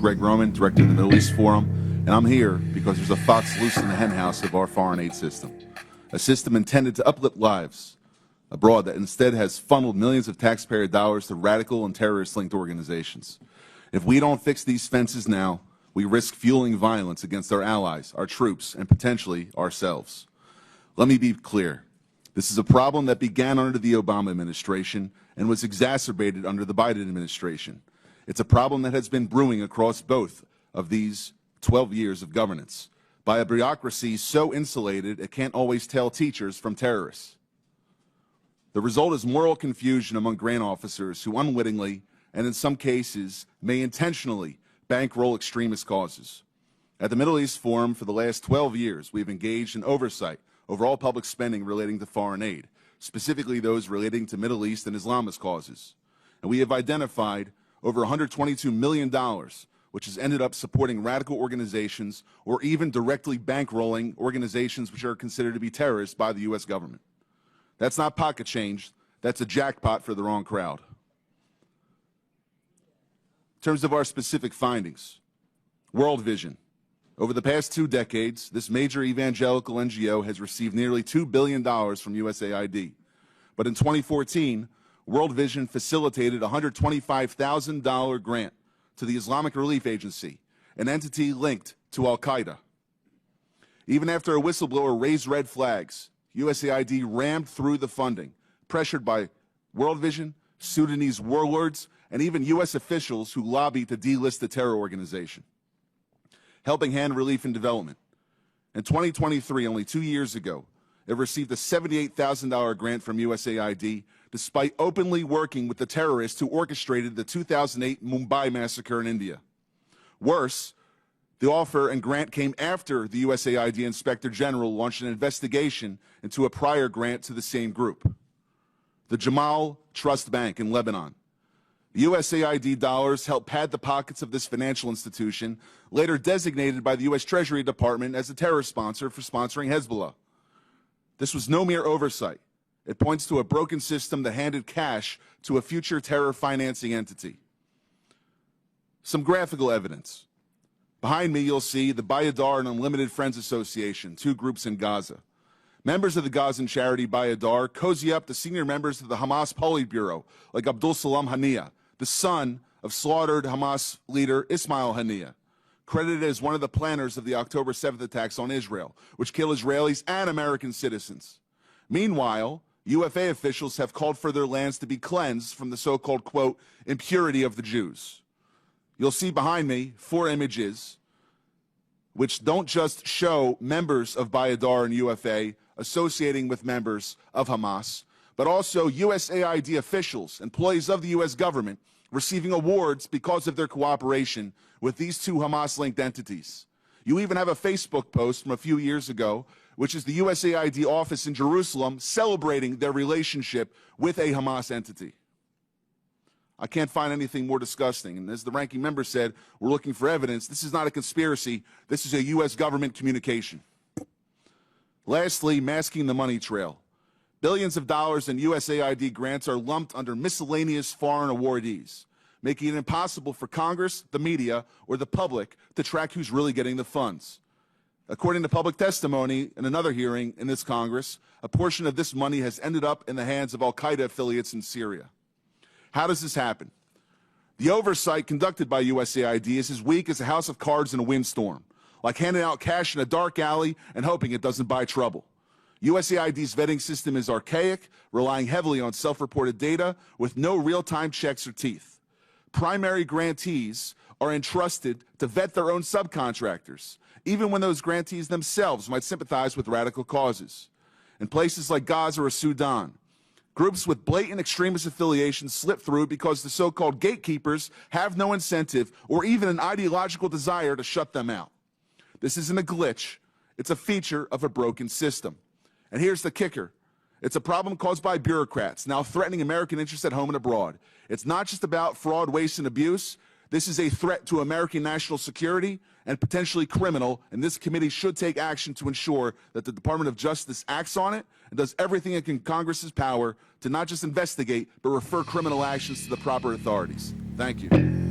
Greg Roman, Director of the Middle East Forum, and I'm here because there's a fox loose in the henhouse of our foreign aid system, a system intended to uplift lives abroad that instead has funneled millions of taxpayer dollars to radical and terrorist-linked organizations. If we don't fix these fences now, we risk fueling violence against our allies, our troops, and potentially ourselves. Let me be clear. This is a problem that began under the Obama administration and was exacerbated under the Biden administration. It's a problem that has been brewing across both of these 12 years of governance by a bureaucracy so insulated it can't always tell teachers from terrorists. The result is moral confusion among grant officers who unwittingly, and in some cases may intentionally, bankroll extremist causes. At the Middle East Forum for the last 12 years, we've engaged in oversight over all public spending relating to foreign aid, specifically those relating to Middle East and Islamist causes. And we have identified over $122 million, which has ended up supporting radical organizations or even directly bankrolling organizations which are considered to be terrorists by the U.S. government. That's not pocket change. That's a jackpot for the wrong crowd. In terms of our specific findings, World Vision. Over the past 2 decades, this major evangelical NGO has received nearly $2 billion from USAID. But in 2014, World Vision facilitated a $125,000 grant to the Islamic Relief Agency, an entity linked to Al-Qaeda. Even after a whistleblower raised red flags, USAID rammed through the funding, pressured by World Vision, Sudanese warlords, and even U.S. officials who lobbied to delist the terror organization. Helping Hand Relief and Development. In 2023, only 2 years ago, it received a $78,000 grant from USAID, despite openly working with the terrorists who orchestrated the 2008 Mumbai massacre in India. Worse, the offer and grant came after the USAID Inspector General launched an investigation into a prior grant to the same group. The Jamal Trust Bank in Lebanon. The USAID dollars helped pad the pockets of this financial institution, later designated by the U.S. Treasury Department as a terror sponsor for sponsoring Hezbollah. This was no mere oversight. It points to a broken system that handed cash to a future terror financing entity. Some graphical evidence. Behind me, you'll see the Bayadar and Unlimited Friends Association, 2 groups in Gaza. Members of the Gazan charity Bayadar cozy up to senior members of the Hamas Politburo, like Abdul Salam Haniyeh, the son of slaughtered Hamas leader Ismail Haniyeh, credited as one of the planners of the October 7th attacks on Israel, which killed Israelis and American citizens. Meanwhile, UFA officials have called for their lands to be cleansed from the so-called, quote, impurity of the Jews. You'll see behind me 4 images which don't just show members of Bayadar and UFA associating with members of Hamas, but also USAID officials, employees of the U.S. government, receiving awards because of their cooperation with these 2 Hamas-linked entities. You even have a Facebook post from a few years ago, which is the USAID office in Jerusalem celebrating their relationship with a Hamas entity. I can't find anything more disgusting. And as the ranking member said, we're looking for evidence. This is not a conspiracy. This is a U.S. government communication. Lastly, masking the money trail. Billions of dollars in USAID grants are lumped under miscellaneous foreign awardees, making it impossible for Congress, the media, or the public to track who's really getting the funds. According to public testimony in another hearing in this Congress, a portion of this money has ended up in the hands of al-Qaeda affiliates in Syria. How does this happen? The oversight conducted by USAID is as weak as a house of cards in a windstorm, like handing out cash in a dark alley and hoping it doesn't buy trouble. USAID's vetting system is archaic, relying heavily on self-reported data with no real-time checks or teeth. Primary grantees are entrusted to vet their own subcontractors, even when those grantees themselves might sympathize with radical causes. In places like Gaza or Sudan, groups with blatant extremist affiliations slip through because the so-called gatekeepers have no incentive or even an ideological desire to shut them out. This isn't a glitch. It's a feature of a broken system. And here's the kicker. It's a problem caused by bureaucrats now threatening American interests at home and abroad. It's not just about fraud, waste, and abuse. This is a threat to American national security and potentially criminal, and this committee should take action to ensure that the Department of Justice acts on it and does everything in Congress's power to not just investigate, but refer criminal actions to the proper authorities. Thank you.